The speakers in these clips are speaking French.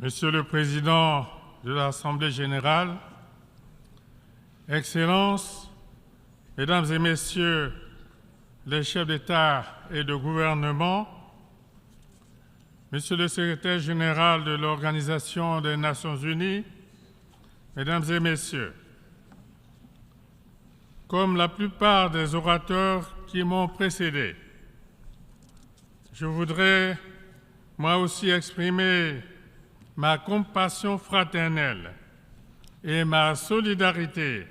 Monsieur le Président de l'Assemblée générale, Excellences, Mesdames et Messieurs les chefs d'État et de gouvernement, Monsieur le Secrétaire général de l'Organisation des Nations unies, Mesdames et Messieurs, comme la plupart des orateurs qui m'ont précédé, je voudrais moi aussi exprimer ma compassion fraternelle et ma solidarité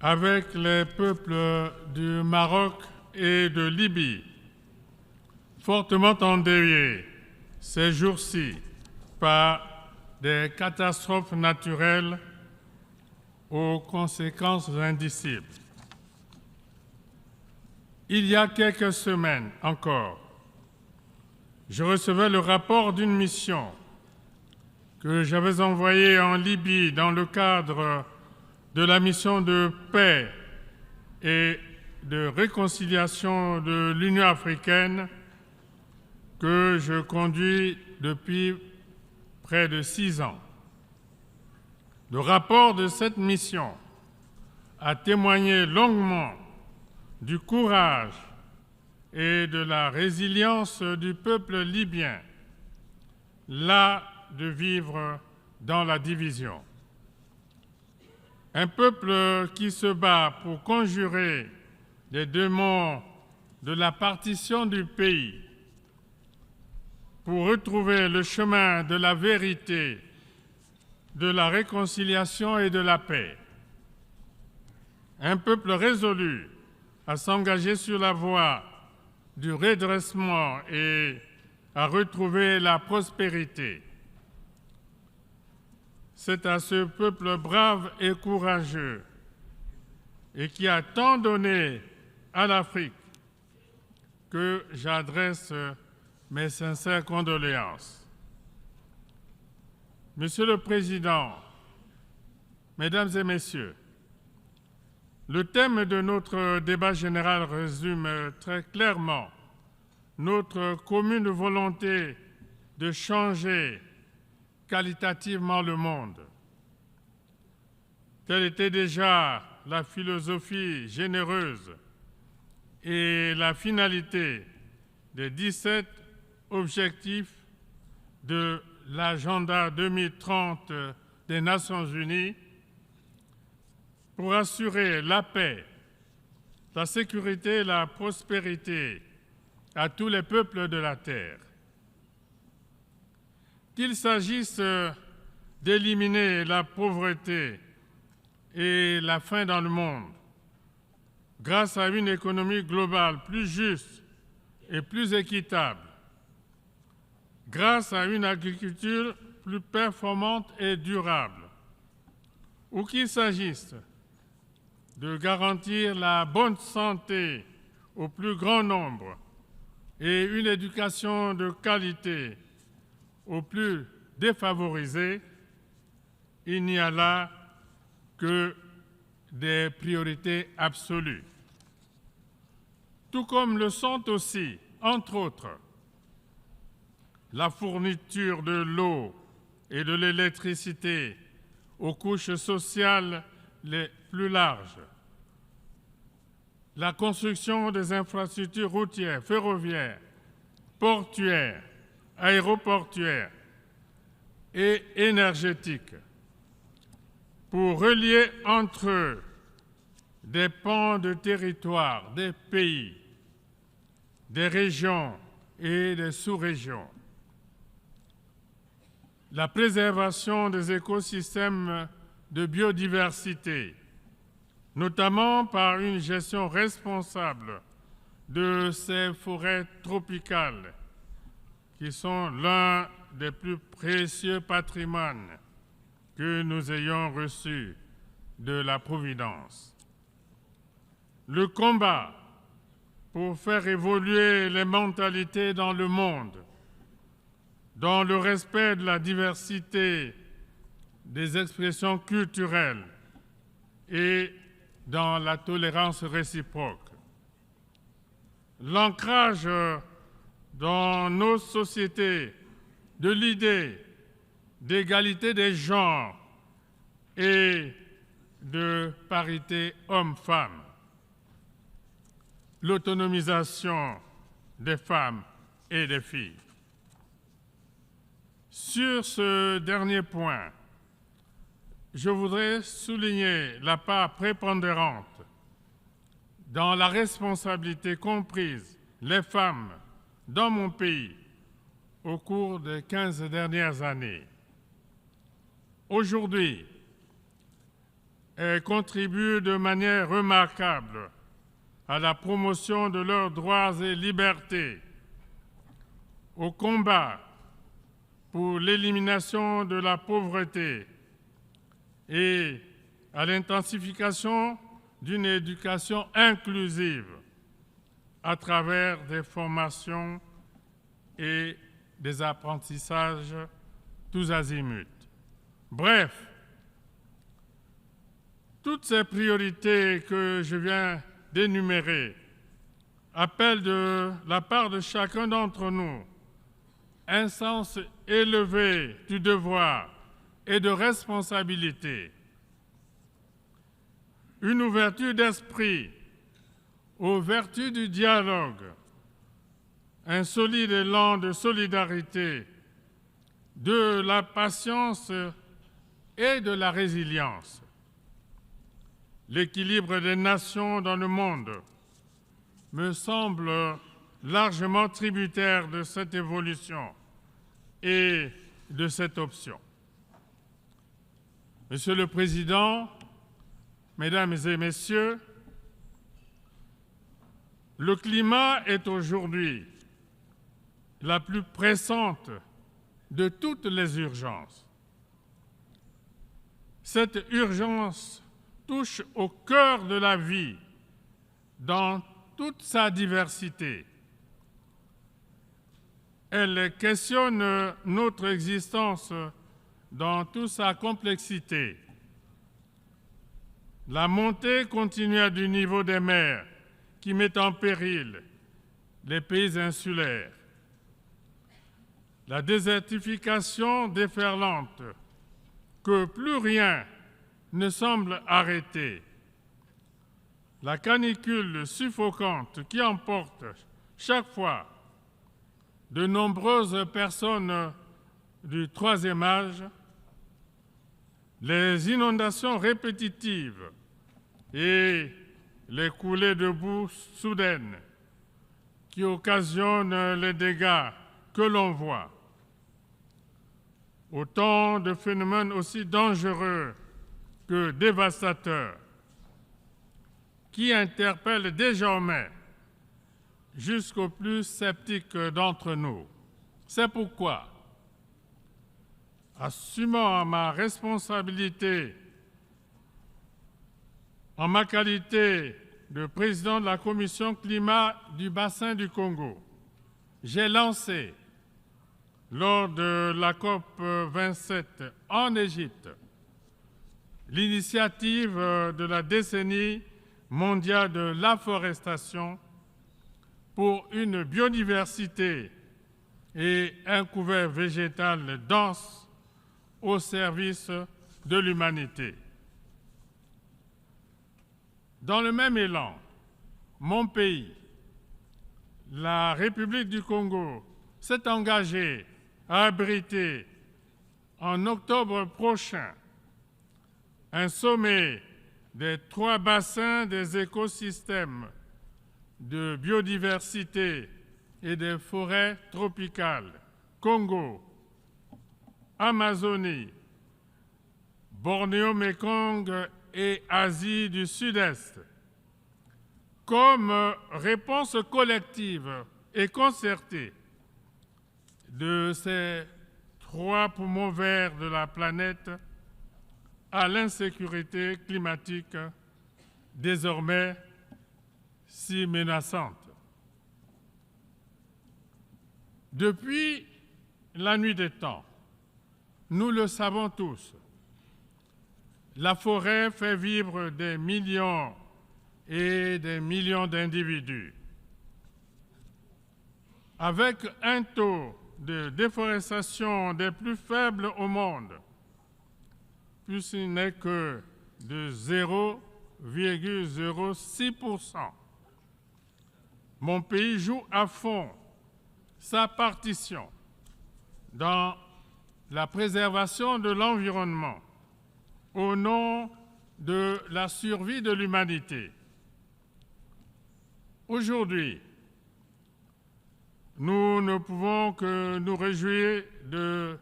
avec les peuples du Maroc et de Libye, fortement endeuillés ces jours-ci par des catastrophes naturelles aux conséquences indicibles. Il y a quelques semaines encore, je recevais le rapport d'une mission que j'avais envoyée en Libye dans le cadre de la mission de paix et de réconciliation de l'Union africaine que je conduis depuis près de 6 ans. Le rapport de cette mission a témoigné longuement du courage et de la résilience du peuple libyen, las de vivre dans la division. Un peuple qui se bat pour conjurer les démons de la partition du pays, pour retrouver le chemin de la vérité, de la réconciliation et de la paix. Un peuple résolu à s'engager sur la voie du redressement et à retrouver la prospérité. C'est à ce peuple brave et courageux et qui a tant donné à l'Afrique que j'adresse mes sincères condoléances. Monsieur le Président, Mesdames et Messieurs, le thème de notre débat général résume très clairement notre commune volonté de changer qualitativement le monde. Telle était déjà la philosophie généreuse et la finalité des 17 objectifs de l'agenda 2030 des Nations unies pour assurer la paix, la sécurité et la prospérité à tous les peuples de la Terre. Qu'il s'agisse d'éliminer la pauvreté et la faim dans le monde, grâce à une économie globale plus juste et plus équitable, grâce à une agriculture plus performante et durable, ou qu'il s'agisse de garantir la bonne santé au plus grand nombre et une éducation de qualité aux plus défavorisés, il n'y a là que des priorités absolues. Tout comme le sont aussi, entre autres, la fourniture de l'eau et de l'électricité aux couches sociales les plus larges, la construction des infrastructures routières, ferroviaires, portuaires, aéroportuaires et énergétiques pour relier entre eux des pans de territoire, des pays, des régions et des sous-régions. La préservation des écosystèmes de biodiversité, notamment par une gestion responsable de ces forêts tropicales qui sont l'un des plus précieux patrimoines que nous ayons reçus de la Providence. Le combat pour faire évoluer les mentalités dans le monde, dans le respect de la diversité des expressions culturelles et dans la tolérance réciproque. L'ancrage dans nos sociétés de l'idée d'égalité des genres et de parité hommes-femmes, l'autonomisation des femmes et des filles. Sur ce dernier point, je voudrais souligner la part prépondérante dans la responsabilité qu'ont prise les femmes dans mon pays au cours des 15 dernières années. Aujourd'hui, elles contribuent de manière remarquable à la promotion de leurs droits et libertés, au combat pour l'élimination de la pauvreté et à l'intensification d'une éducation inclusive à travers des formations et des apprentissages tous azimuts. Bref, toutes ces priorités que je viens d'énumérer appellent de la part de chacun d'entre nous un sens élevé du devoir et de responsabilité, une ouverture d'esprit aux vertus du dialogue, un solide élan de solidarité, de la patience et de la résilience. L'équilibre des nations dans le monde me semble largement tributaire de cette évolution et de cette option. Monsieur le Président, Mesdames et Messieurs, le climat est aujourd'hui la plus pressante de toutes les urgences. Cette urgence touche au cœur de la vie dans toute sa diversité. Elle questionne notre existence dans toute sa complexité. La montée continue du niveau des mers qui met en péril les pays insulaires. La désertification déferlante que plus rien ne semble arrêter. La canicule suffocante qui emporte chaque fois de nombreuses personnes du troisième âge, les inondations répétitives et les coulées de boue soudaines qui occasionnent les dégâts que l'on voit. Autant de phénomènes aussi dangereux que dévastateurs qui interpellent désormais jusqu'aux plus sceptiques d'entre nous. C'est pourquoi, assumant ma responsabilité en ma qualité de président de la Commission climat du bassin du Congo, j'ai lancé, lors de la COP 27 en Égypte, l'initiative de la décennie mondiale de l'afforestation pour une biodiversité et un couvert végétal dense au service de l'humanité. Dans le même élan, mon pays, la République du Congo, s'est engagé à abriter en octobre prochain un sommet des 3 bassins des écosystèmes de biodiversité et des forêts tropicales, Congo, Amazonie, Bornéo-Mékong et Asie du Sud-Est, comme réponse collective et concertée de ces 3 poumons verts de la planète à l'insécurité climatique désormais si menaçante. Depuis la nuit des temps, nous le savons tous, la forêt fait vivre des millions et des millions d'individus. Avec un taux de déforestation des plus faibles au monde, puisqu'il n'est que de 0,06%. Mon pays joue à fond sa partition dans la préservation de l'environnement au nom de la survie de l'humanité. Aujourd'hui, nous ne pouvons que nous réjouir de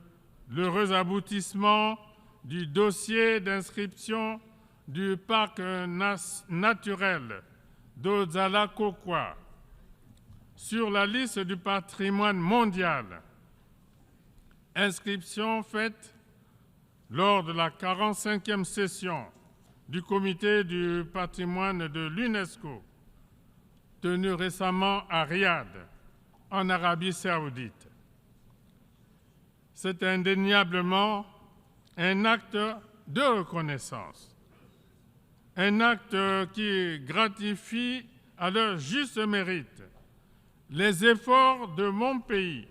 l'heureux aboutissement du dossier d'inscription du parc naturel d'Ozala-Kokwa sur la liste du patrimoine mondial. Inscription faite lors de la 45e session du comité du patrimoine de l'UNESCO, tenue récemment à Riyad, en Arabie saoudite. C'est indéniablement un acte de reconnaissance, un acte qui gratifie à leur juste mérite les efforts de mon pays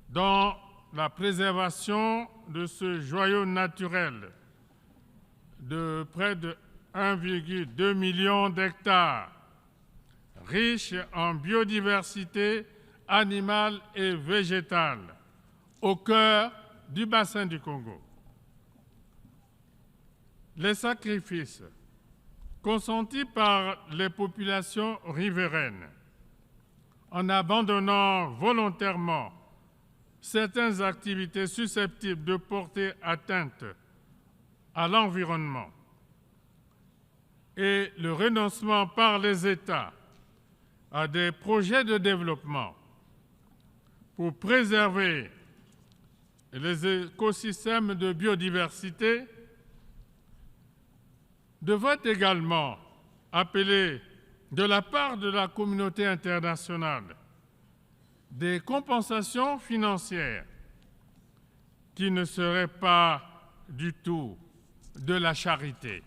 dans la préservation de ce joyau naturel de près de 1,2 million d'hectares, riche en biodiversité animale et végétale, au cœur du bassin du Congo. Les sacrifices consentis par les populations riveraines en abandonnant volontairement certaines activités susceptibles de porter atteinte à l'environnement et le renoncement par les États à des projets de développement pour préserver les écosystèmes de biodiversité devrait également appeler de la part de la communauté internationale des compensations financières qui ne seraient pas du tout de la charité.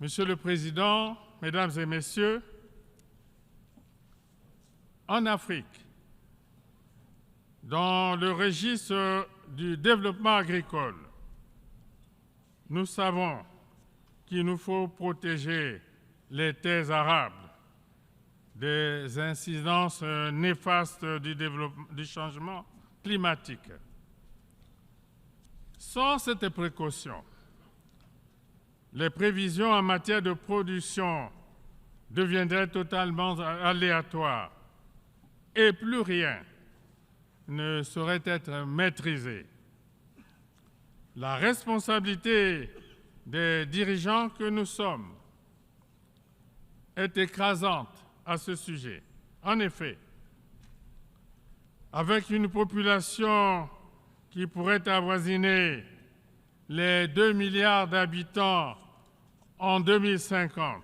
Monsieur le Président, Mesdames et Messieurs, en Afrique, dans le registre du développement agricole, nous savons qu'il nous faut protéger les terres arables des incidences néfastes du changement climatique. Sans cette précaution, les prévisions en matière de production deviendraient totalement aléatoires et plus rien ne saurait être maîtrisé. La responsabilité des dirigeants que nous sommes est écrasante à ce sujet. En effet, avec une population qui pourrait avoisiner les 2 milliards d'habitants en 2050,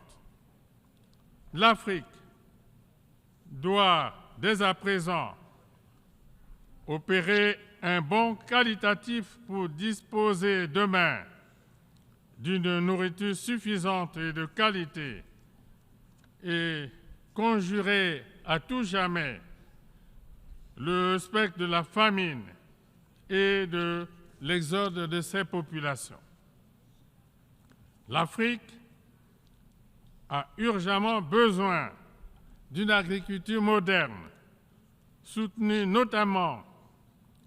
l'Afrique doit dès à présent opérer un bond qualitatif pour disposer demain d'une nourriture suffisante et de qualité et conjurer à tout jamais le spectre de la famine et de l'exode de ces populations. L'Afrique a urgemment besoin d'une agriculture moderne, soutenue notamment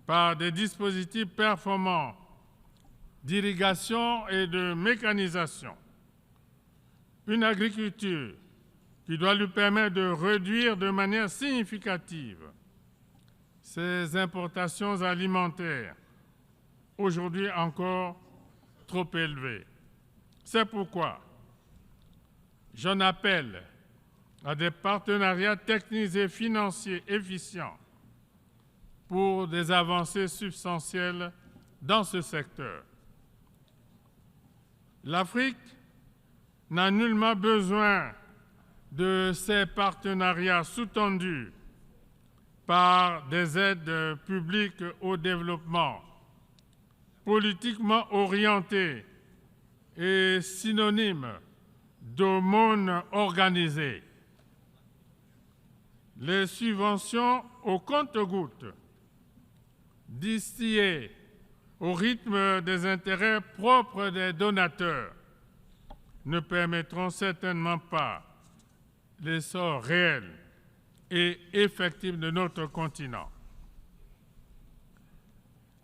par des dispositifs performants d'irrigation et de mécanisation. Une agriculture qui doit lui permettre de réduire de manière significative ses importations alimentaires, aujourd'hui encore trop élevées. C'est pourquoi j'en appelle à des partenariats techniques et financiers efficients pour des avancées substantielles dans ce secteur. L'Afrique n'a nullement besoin de ces partenariats sous-tendus par des aides publiques au développement, politiquement orientées et synonymes d'aumône organisée. les subventions au compte-gouttes, distillées au rythme des intérêts propres des donateurs, ne permettront certainement pas l'essor réel et effectif de notre continent.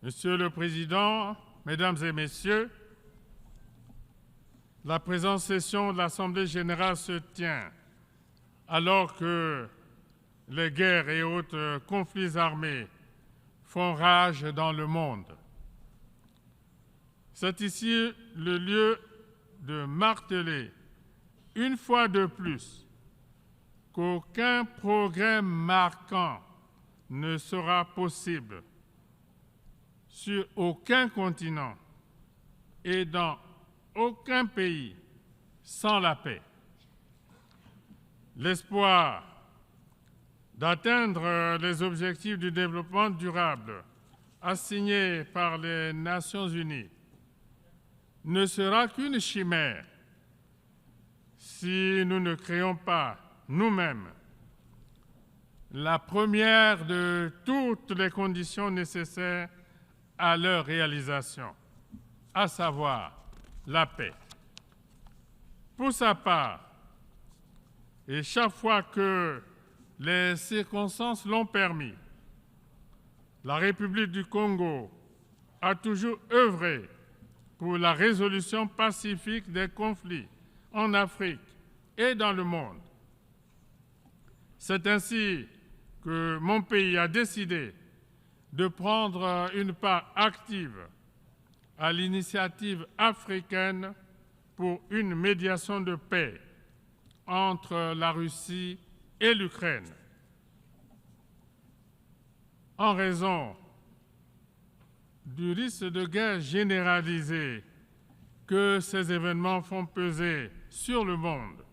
Monsieur le Président, Mesdames et Messieurs, la présente session de l'Assemblée générale se tient alors que les guerres et autres conflits armés font rage dans le monde. C'est ici le lieu de marteler une fois de plus qu'aucun progrès marquant ne sera possible sur aucun continent et dans aucun pays sans la paix. L'espoir d'atteindre les objectifs du développement durable assignés par les Nations unies ne sera qu'une chimère si nous ne créons pas nous-mêmes la première de toutes les conditions nécessaires à leur réalisation, à savoir la paix. Pour sa part, et chaque fois que les circonstances l'ont permis, la République du Congo a toujours œuvré pour la résolution pacifique des conflits en Afrique et dans le monde. C'est ainsi que mon pays a décidé de prendre une part active à l'initiative africaine pour une médiation de paix entre la Russie et l'Ukraine. En raison du risque de guerre généralisée que ces événements font peser sur le monde,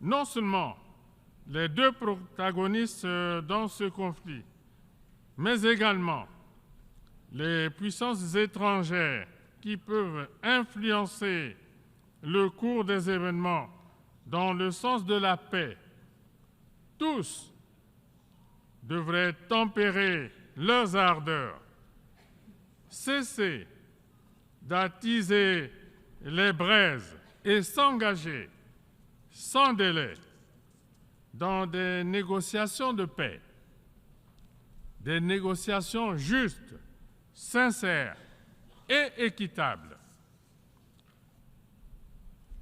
non seulement les deux protagonistes dans ce conflit, mais également les puissances étrangères qui peuvent influencer le cours des événements dans le sens de la paix, tous devraient tempérer leurs ardeurs, cesser d'attiser les braises et s'engager sans délai dans des négociations de paix, des négociations justes, sincères et équitables.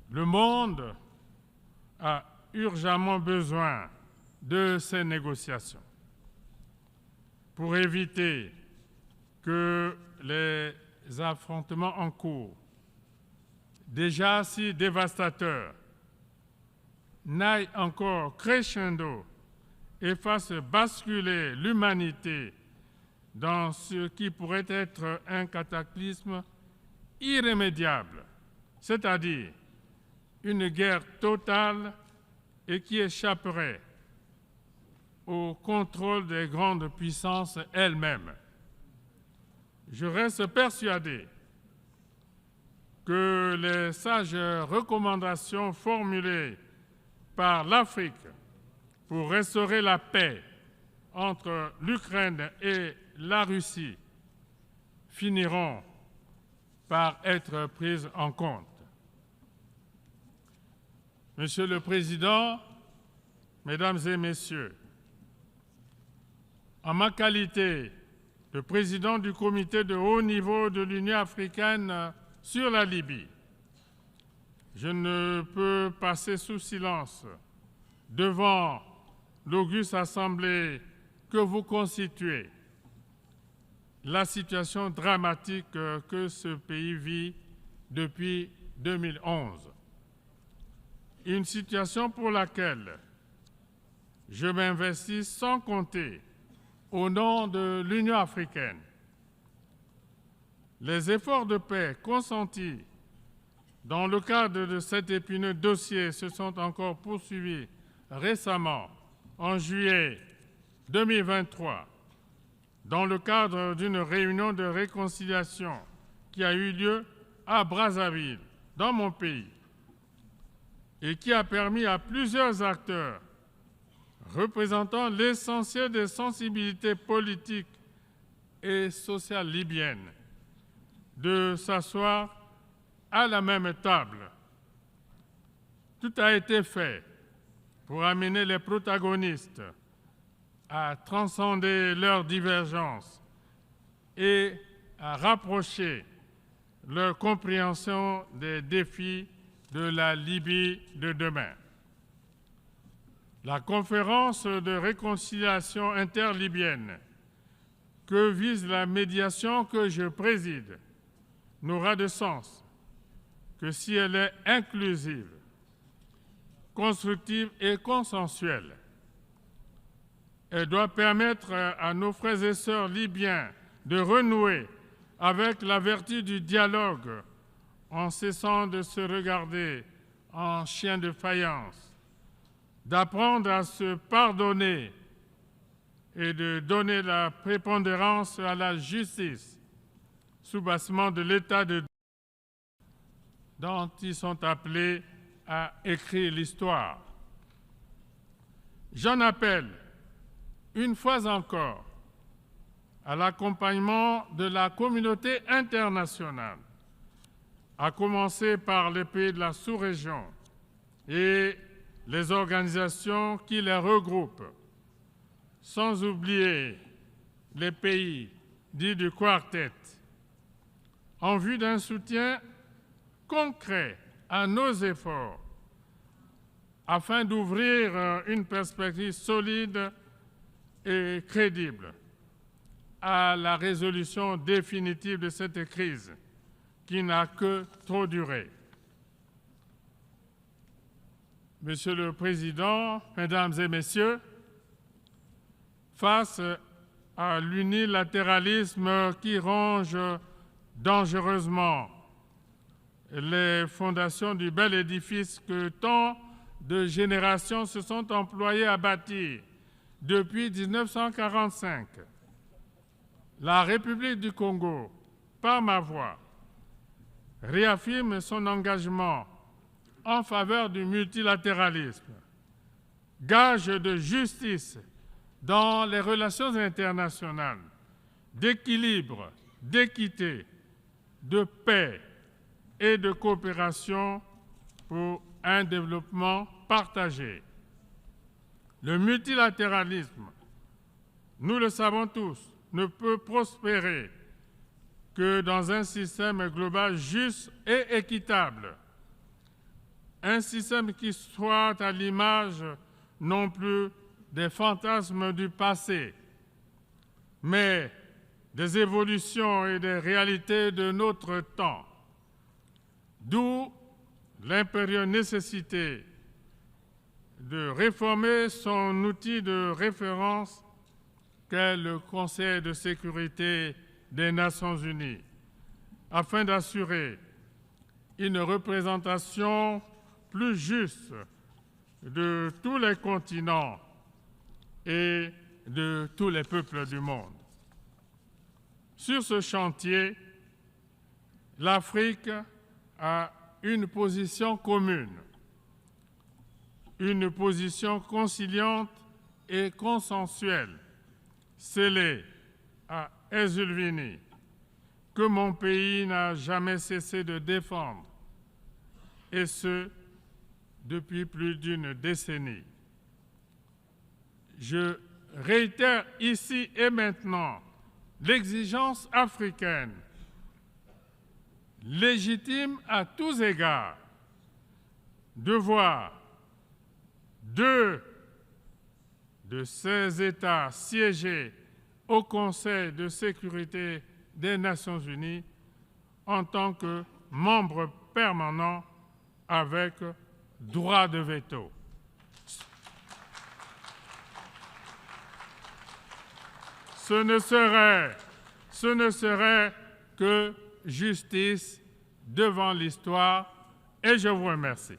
Le monde a urgemment besoin de ces négociations pour éviter que les affrontements en cours, déjà si dévastateurs, n'aillent encore crescendo et fassent basculer l'humanité dans ce qui pourrait être un cataclysme irrémédiable, c'est-à-dire une guerre totale et qui échapperait au contrôle des grandes puissances elles-mêmes. Je reste persuadé que les sages recommandations formulées par l'Afrique pour restaurer la paix entre l'Ukraine et la Russie finiront par être prises en compte. Monsieur le Président, Mesdames et Messieurs, en ma qualité de président du comité de haut niveau de l'Union africaine sur la Libye, je ne peux passer sous silence devant l'auguste assemblée que vous constituez la situation dramatique que ce pays vit depuis 2011. Une situation pour laquelle je m'investis sans compter au nom de l'Union africaine. Les efforts de paix consentis dans le cadre de cet épineux dossier se sont encore poursuivis récemment, en juillet 2023, dans le cadre d'une réunion de réconciliation qui a eu lieu à Brazzaville, dans mon pays, et qui a permis à plusieurs acteurs représentant l'essentiel des sensibilités politiques et sociales libyennes, de s'asseoir à la même table. Tout a été fait pour amener les protagonistes à transcender leurs divergences et à rapprocher leur compréhension des défis de la Libye de demain. La conférence de réconciliation interlibyenne que vise la médiation que je préside n'aura de sens que si elle est inclusive, constructive et consensuelle. Elle doit permettre à nos frères et sœurs libyens de renouer avec la vertu du dialogue en cessant de se regarder en chien de faïence, d'apprendre à se pardonner et de donner la prépondérance à la justice, soubassement de l'état de droit dont ils sont appelés à écrire l'histoire. J'en appelle, une fois encore, à l'accompagnement de la communauté internationale, à commencer par les pays de la sous-région et les organisations qui les regroupent, sans oublier les pays dits du quartet, en vue d'un soutien concret à nos efforts afin d'ouvrir une perspective solide et crédible à la résolution définitive de cette crise qui n'a que trop duré. Monsieur le Président, Mesdames et Messieurs, face à l'unilatéralisme qui ronge dangereusement les fondations du bel édifice que tant de générations se sont employées à bâtir depuis 1945, la République du Congo, par ma voix, réaffirme son engagement en faveur du multilatéralisme, gage de justice dans les relations internationales, d'équilibre, d'équité, de paix et de coopération pour un développement partagé. Le multilatéralisme, nous le savons tous, ne peut prospérer que dans un système global juste et équitable. Un système qui soit à l'image non plus des fantasmes du passé, mais des évolutions et des réalités de notre temps. D'où l'impérieuse nécessité de réformer son outil de référence qu'est le Conseil de sécurité des Nations unies, afin d'assurer une représentation plus juste de tous les continents et de tous les peuples du monde. Sur ce chantier, l'Afrique a une position commune, une position conciliante et consensuelle, scellée à Ezulvini, que mon pays n'a jamais cessé de défendre, et ce, depuis plus d'une décennie. Je réitère ici et maintenant l'exigence africaine, légitime à tous égards, de voir deux de ces États siéger au Conseil de sécurité des Nations unies en tant que membres permanents avec droit de veto. Ce ne serait que justice devant l'histoire et je vous remercie.